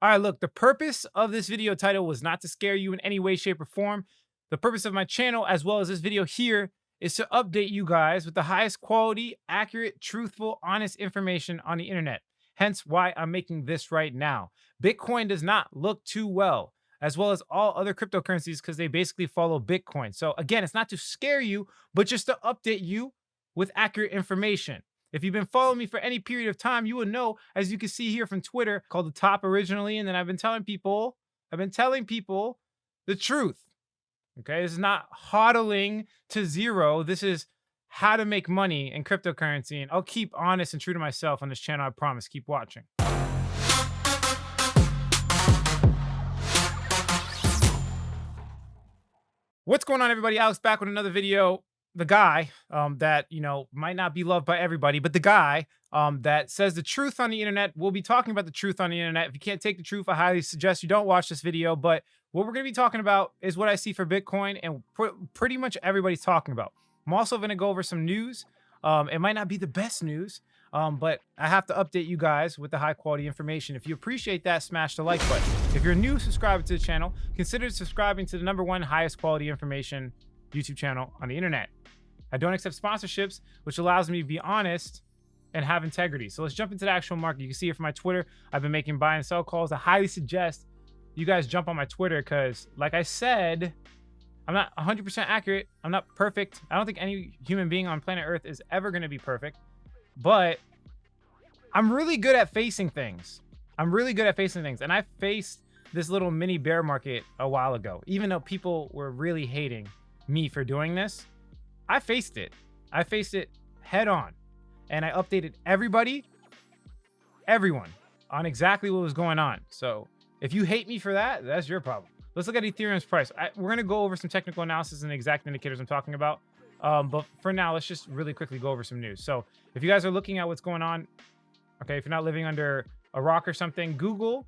All right, look, the purpose of this video title was not to scare you in any way, shape, or form. The purpose of my channel, as well as this video here, is to update you guys with the highest quality, accurate, truthful, honest information on the internet. Hence why I'm making this right now. Bitcoin does not look too well as all other cryptocurrencies, because they basically follow Bitcoin. So again, it's not to scare you, but just to update you with accurate information. If you've been following me for any period of time, you will know, as you can see here from Twitter, called the top originally, and then I've been telling people the truth. Okay, this is not hodling to zero. This is how to make money in cryptocurrency, and I'll keep honest and true to myself on this channel. I promise. Keep watching. What's going on, everybody? Alex back with another video. The guy that might not be loved by everybody, but the guy that says the truth on the internet. We'll be talking about the truth on the internet. If you can't take the truth, I highly suggest you don't watch this video. But what we're going to be talking about is what I see for Bitcoin, and pretty much everybody's talking about. I'm also going to go over some news. It might not be the best news, but I have to update you guys with the high quality information. If you appreciate that, smash the like button. If you're a new subscriber to the channel, consider subscribing to the #1 highest quality information YouTube channel on the internet. I don't accept sponsorships, which allows me to be honest and have integrity. So let's jump into the actual market. You can see it from my Twitter. I've been making buy and sell calls. I highly suggest you guys jump on my Twitter because, like I said, I'm not 100% accurate. I'm not perfect. I don't think any human being on planet Earth is ever going to be perfect. But I'm really good at facing things. And I faced this little mini bear market a while ago. Even though people were really hating me for doing this, I faced it. I faced it head on. And I updated everyone, on exactly what was going on. So if you hate me for that, that's your problem. Let's look at Ethereum's price. We're going to go over some technical analysis and exact indicators I'm talking about. But for now, let's just really quickly go over some news. So if you guys are looking at what's going on, okay, if you're not living under a rock or something, Google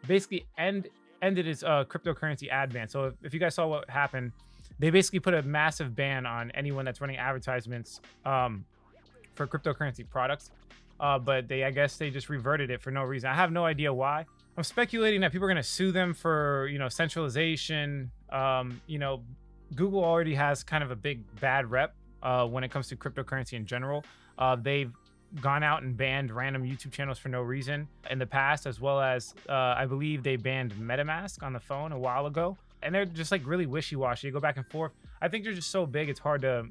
basically ended its cryptocurrency ad ban. So if you guys saw what happened, they basically put a massive ban on anyone that's running advertisements for cryptocurrency products. But I guess they just reverted it for no reason. I have no idea why. I'm speculating that people are going to sue them for, centralization. Google already has kind of a big bad rep when it comes to cryptocurrency in general. They've gone out and banned random YouTube channels for no reason in the past, as well as I believe they banned MetaMask on the phone a while ago. And they're just like really wishy-washy. They go back and forth. I think they're just so big, it's hard to,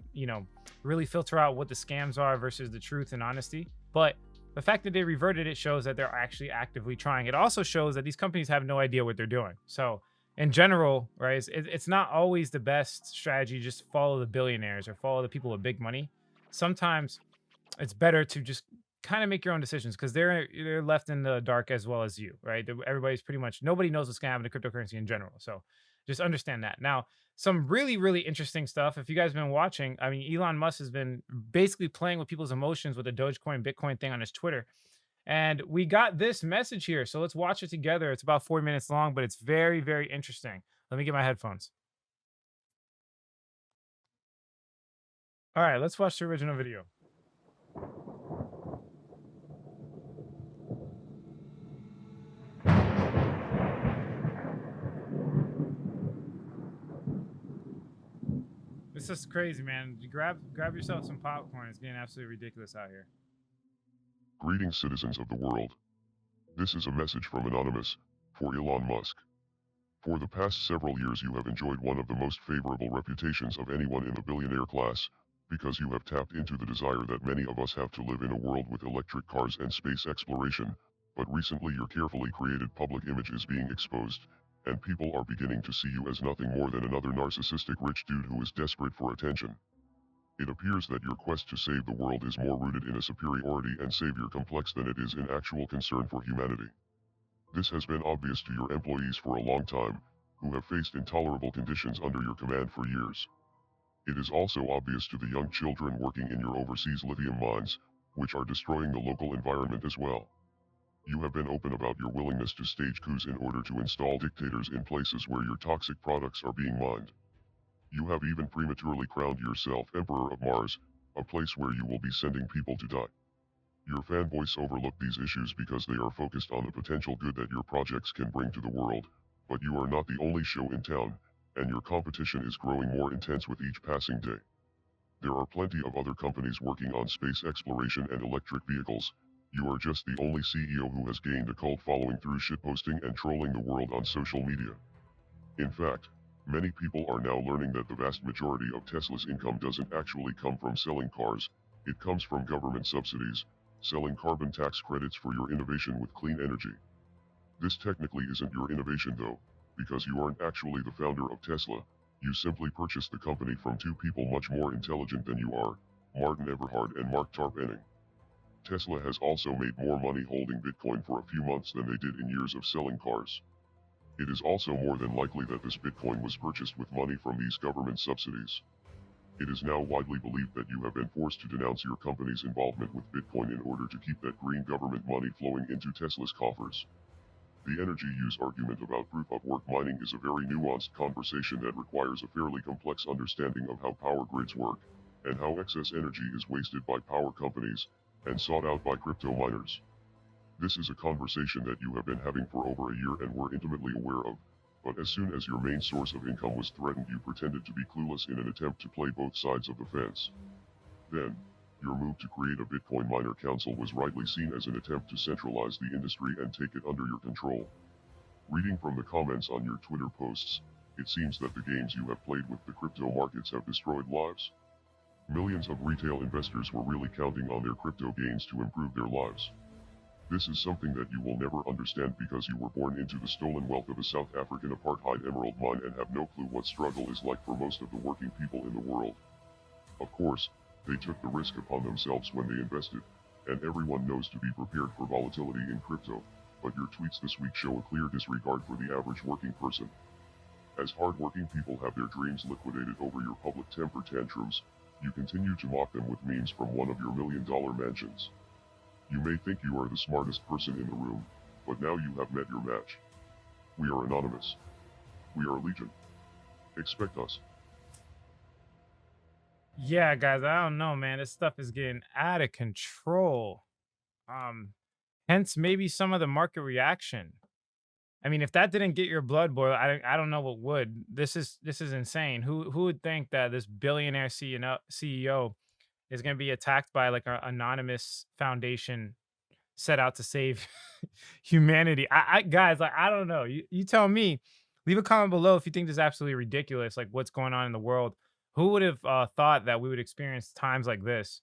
really filter out what the scams are versus the truth and honesty. But the fact that they reverted it shows that they're actually actively trying. It also shows that these companies have no idea what they're doing. So in general, right, it's not always the best strategy just follow the billionaires or follow the people with big money. Sometimes it's better to just kind of make your own decisions, because they're left in the dark as well as you, right? Everybody's pretty much, nobody knows what's going to happen to cryptocurrency in general. So just understand that. Now, some really, really interesting stuff. If you guys have been watching, I mean, Elon Musk has been basically playing with people's emotions with the Dogecoin, Bitcoin thing on his Twitter. And we got this message here. So let's watch it together. It's about 4 minutes long, but it's very, very interesting. Let me get my headphones. All right, let's watch the original video. This is crazy, man. You grab yourself some popcorn. It's getting absolutely ridiculous out here. Greetings, citizens of the world. This is a message from Anonymous, for Elon Musk. For the past several years you have enjoyed one of the most favorable reputations of anyone in the billionaire class, because you have tapped into the desire that many of us have to live in a world with electric cars and space exploration, but recently your carefully created public image is being exposed, and people are beginning to see you as nothing more than another narcissistic rich dude who is desperate for attention. It appears that your quest to save the world is more rooted in a superiority and savior complex than it is in actual concern for humanity. This has been obvious to your employees for a long time, who have faced intolerable conditions under your command for years. It is also obvious to the young children working in your overseas lithium mines, which are destroying the local environment as well. You have been open about your willingness to stage coups in order to install dictators in places where your toxic products are being mined. You have even prematurely crowned yourself Emperor of Mars, a place where you will be sending people to die. Your fanboys overlook these issues because they are focused on the potential good that your projects can bring to the world, but you are not the only show in town, and your competition is growing more intense with each passing day. There are plenty of other companies working on space exploration and electric vehicles. You are just the only CEO who has gained a cult following through shitposting and trolling the world on social media. In fact, many people are now learning that the vast majority of Tesla's income doesn't actually come from selling cars, it comes from government subsidies, selling carbon tax credits for your innovation with clean energy. This technically isn't your innovation though, because you aren't actually the founder of Tesla, you simply purchased the company from two people much more intelligent than you are, Martin Eberhard and Mark Tarpenning. Tesla has also made more money holding Bitcoin for a few months than they did in years of selling cars. It is also more than likely that this Bitcoin was purchased with money from these government subsidies. It is now widely believed that you have been forced to denounce your company's involvement with Bitcoin in order to keep that green government money flowing into Tesla's coffers. The energy use argument about proof of work mining is a very nuanced conversation that requires a fairly complex understanding of how power grids work, and how excess energy is wasted by power companies, and sought out by crypto miners. This is a conversation that you have been having for over a year and were intimately aware of, but as soon as your main source of income was threatened you pretended to be clueless in an attempt to play both sides of the fence. Then, your move to create a Bitcoin miner council was rightly seen as an attempt to centralize the industry and take it under your control. Reading from the comments on your Twitter posts, it seems that the games you have played with the crypto markets have destroyed lives. Millions of retail investors were really counting on their crypto gains to improve their lives. This is something that you will never understand because you were born into the stolen wealth of a South African apartheid emerald mine and have no clue what struggle is like for most of the working people in the world. Of course, they took the risk upon themselves when they invested, and everyone knows to be prepared for volatility in crypto, but your tweets this week show a clear disregard for the average working person. As hard-working people have their dreams liquidated over your public temper tantrums, you continue to mock them with memes from one of your million-dollar mansions. You may think you are the smartest person in the room, but now you have met your match. We are anonymous. We are Legion. Expect us. Yeah, guys, I don't know, man. This stuff is getting out of control. Um, Hence maybe some of the market reaction. I mean, if that didn't get your blood boil, I don't know what would. This is insane. Who would think that this billionaire CEO is going to be attacked by like an anonymous foundation set out to save humanity? I guys, like I don't know. You tell me. Leave a comment below if you think this is absolutely ridiculous. Like what's going on in the world? Who would have thought that we would experience times like this?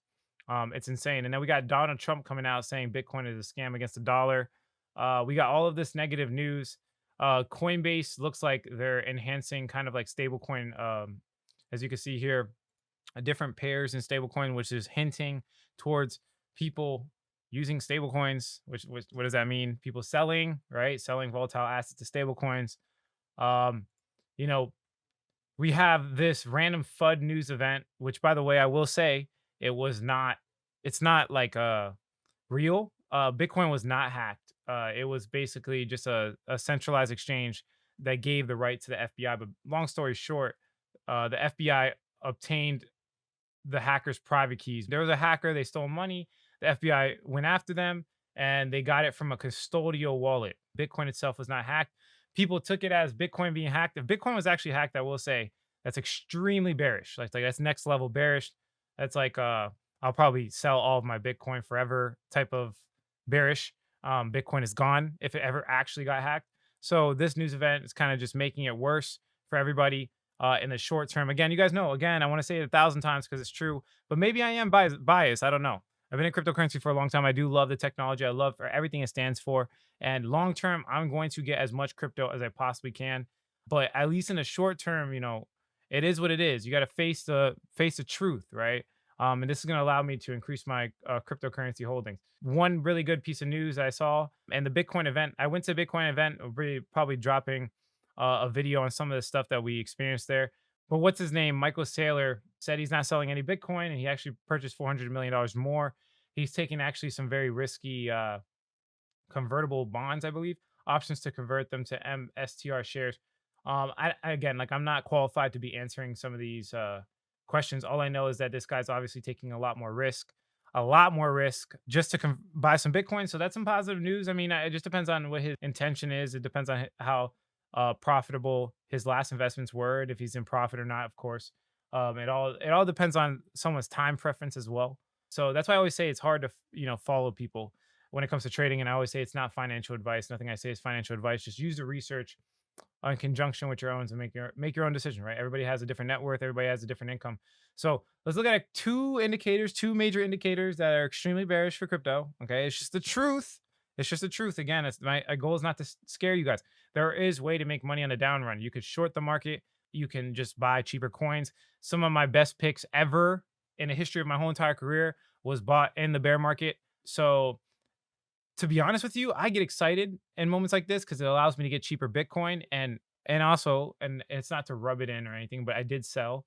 It's insane. And then we got Donald Trump coming out saying Bitcoin is a scam against the dollar. We got all of this negative news. Coinbase looks like they're enhancing kind of like stablecoin, as you can see here, different pairs in stablecoin, which is hinting towards people using stablecoins. Which what does that mean? People selling, right? Selling volatile assets to stablecoins. Um, you know, we have this random FUD news event, which by the way, I will say it was not. It's not like real. Bitcoin was not hacked. It was basically just a centralized exchange that gave the right to the FBI. But long story short, the FBI obtained the hackers' private keys. There was a hacker, they stole money. The FBI went after them and they got it from a custodial wallet. Bitcoin itself was not hacked. People took it as Bitcoin being hacked. If Bitcoin was actually hacked, I will say that's extremely bearish. Like that's next level bearish. That's like I'll probably sell all of my Bitcoin forever type of bearish. Bitcoin is gone if it ever actually got hacked. So this news event is kind of just making it worse for everybody in the short term. Again, you guys know, again, I want to say it 1,000 times because it's true, but maybe I am biased. I don't know. I've been in cryptocurrency for a long time. I do love the technology. I love for everything it stands for. And long term, I'm going to get as much crypto as I possibly can. But at least in the short term, it is what it is. You got to face the truth, right? And this is going to allow me to increase my cryptocurrency holdings. One really good piece of news I saw, and the Bitcoin event. I went to the Bitcoin event, really probably dropping a video on some of the stuff that we experienced there. But what's his name? Michael Saylor said he's not selling any Bitcoin, and he actually purchased $400 million more. He's taking actually some very risky convertible bonds, I believe, options to convert them to MSTR shares. Again, like I'm not qualified to be answering some of these questions. All I know is that this guy's obviously taking a lot more risk. a lot more risk just to buy some Bitcoin. So that's some positive news. I mean, it just depends on what his intention is. It depends on how profitable his last investments were, and if he's in profit or not. Of course, it all depends on someone's time preference as well. So that's why I always say it's hard to follow people when it comes to trading. And I always say it's not financial advice. Nothing I say is financial advice. Just use the research in conjunction with your own to make your own decision, right? Everybody has a different net worth, everybody has a different income. So let's look at two major indicators that are extremely bearish for crypto. Okay, it's just the truth. It's just the truth. Again, it's my goal is not to scare you guys. There is way to make money on the down run. You could short the market. You can just buy cheaper coins. Some of my best picks ever in the history of my whole entire career was bought in the bear market. So to be honest with you, I get excited in moments like this because it allows me to get cheaper Bitcoin, and also, and it's not to rub it in or anything, but I did sell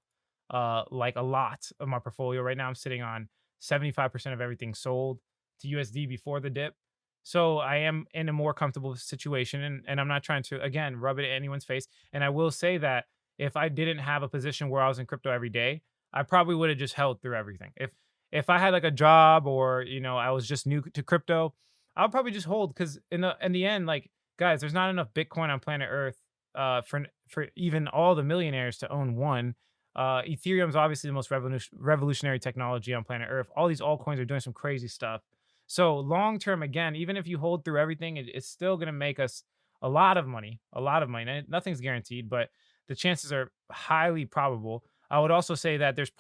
like a lot of my portfolio. Right now I'm sitting on 75% of everything sold to USD before the dip. So I am in a more comfortable situation, and I'm not trying to again rub it in anyone's face. And I will say that if I didn't have a position where I was in crypto every day, I probably would have just held through everything. If I had like a job, or I was just new to crypto, I'll probably just hold, because in the end, like, guys, there's not enough Bitcoin on planet Earth for even all the millionaires to own one. Ethereum is obviously the most revolutionary technology on planet Earth. All these altcoins are doing some crazy stuff. So long term, again, even if you hold through everything, it's still going to make us a lot of money, a lot of money. Nothing's guaranteed, but the chances are highly probable. I would also say that there's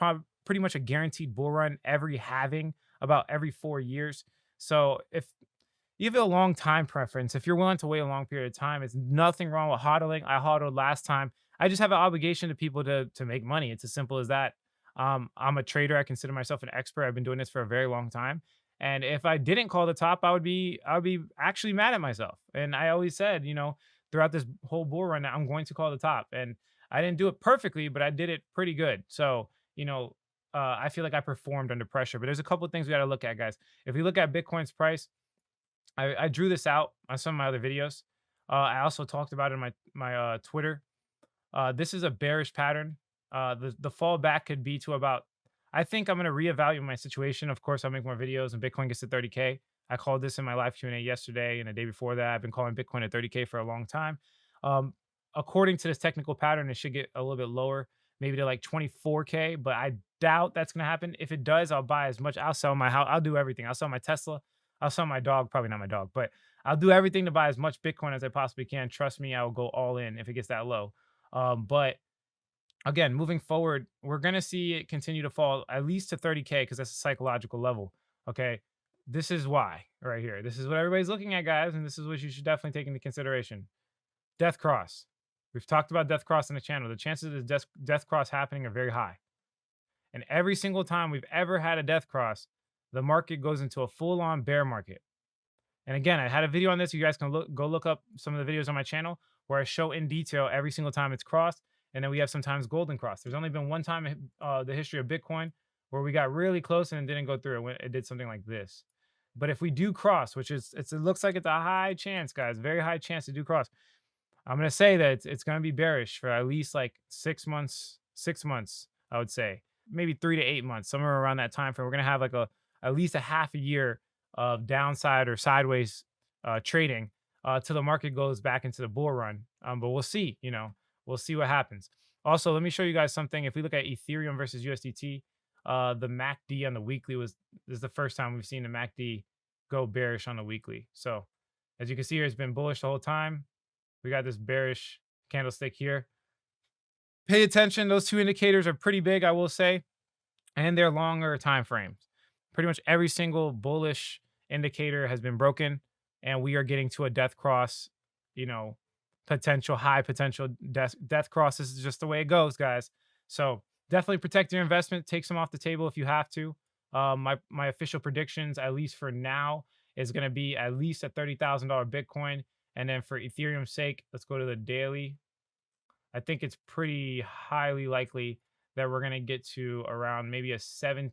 pretty much a guaranteed bull run every halving, about every 4 years. So if you have a long time preference, if you're willing to wait a long period of time, it's nothing wrong with hodling. I hodled last time. I just have an obligation to people to make money. It's as simple as that. I'm a trader. I consider myself an expert. I've been doing this for a very long time. And if I didn't call the top, I would be actually mad at myself. And I always said, throughout this whole bull run, that I'm going to call the top. And I didn't do it perfectly, but I did it pretty good. So, I feel like I performed under pressure. But there's a couple of things we got to look at, guys. If we look at Bitcoin's price, I drew this out on some of my other videos. I also talked about it in my Twitter. This is a bearish pattern. The fallback could be to about. I think I'm going to reevaluate my situation. Of course, I'll make more videos and Bitcoin gets to 30K. I called this in my live Q&A yesterday and the day before that. I've been calling Bitcoin at 30K for a long time. Um, According to this technical pattern, it should get a little bit lower, maybe to like 24K. But I doubt that's going to happen. If it does, I'll buy as much. I'll sell my house. I'll do everything. I'll sell my Tesla. I'll sell my dog, probably not my dog, but I'll do everything to buy as much Bitcoin as I possibly can. Trust me, I will go all in if it gets that low. But again, moving forward, we're gonna see it continue to fall at least to 30K because that's a psychological level. Okay. This is why right here. This is what everybody's looking at, guys, and this is what you should definitely take into consideration. Death cross. We've talked about death cross on the channel. The chances of the death cross happening are very high. And every single time we've ever had a death cross, the market goes into a full-on bear market. And again, I had a video on this. You guys can go look up some of the videos on my channel where I show in detail every single time it's crossed. And then we have sometimes golden cross. There's only been one time in the history of Bitcoin where we got really close and it didn't go through. It did something like this. But if we do cross, which it looks like it's a high chance, guys, very high chance to do cross. I'm gonna say that it's gonna be bearish for at least like 6 months. 6 months, I would say, maybe 3 to 8 months, somewhere around that time frame. We're gonna have like at least a half a year of downside or sideways trading till the market goes back into the bull run. But we'll see. We'll see what happens. Also, let me show you guys something. If we look at Ethereum versus USDT, the MACD on the weekly this is the first time we've seen the MACD go bearish on the weekly. So as you can see here, it's been bullish the whole time. We got this bearish candlestick here. Pay attention. Those two indicators are pretty big, I will say, and they're longer time frames. Pretty much every single bullish indicator has been broken, and we are getting to a death cross, high potential death cross. This is just the way it goes, guys. So definitely protect your investment. Take some off the table if you have to. My official predictions, at least for now, is going to be at least a $30,000 Bitcoin. And then for Ethereum's sake, let's go to the daily. I think it's pretty highly likely that we're going to get to around maybe a 7.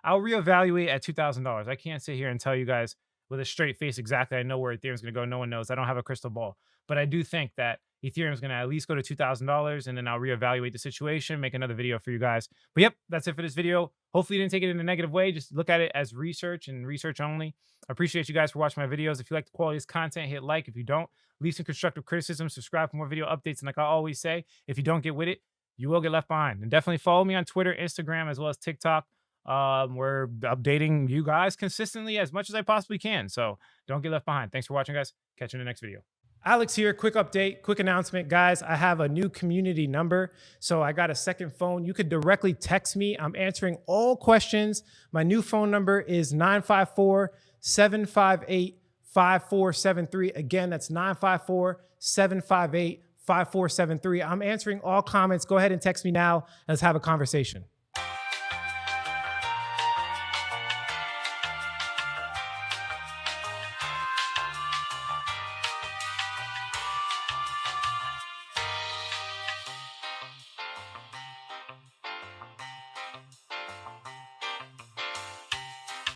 I'll reevaluate at $2,000. I can't sit here and tell you guys with a straight face exactly. I know where Ethereum's going to go. No one knows. I don't have a crystal ball. But I do think that Ethereum is going to at least go to $2,000, and then I'll reevaluate the situation, make another video for you guys. But yep, that's it for this video. Hopefully you didn't take it in a negative way. Just look at it as research and research only. I appreciate you guys for watching my videos. If you like the quality of this content, hit like. If you don't, leave some constructive criticism, subscribe for more video updates. And like I always say, if you don't get with it, you will get left behind. And definitely follow me on Twitter, Instagram, as well as TikTok. We're updating you guys consistently as much as I possibly can. So don't get left behind. Thanks for watching, guys. Catch you in the next video. Alex here. Quick update, quick announcement, guys. I have a new community number. So I got a second phone. You could directly text me. I'm answering all questions. My new phone number is 954-758-5473. Again, that's 954-758-5473. I'm answering all comments. Go ahead and text me now. Let's have a conversation.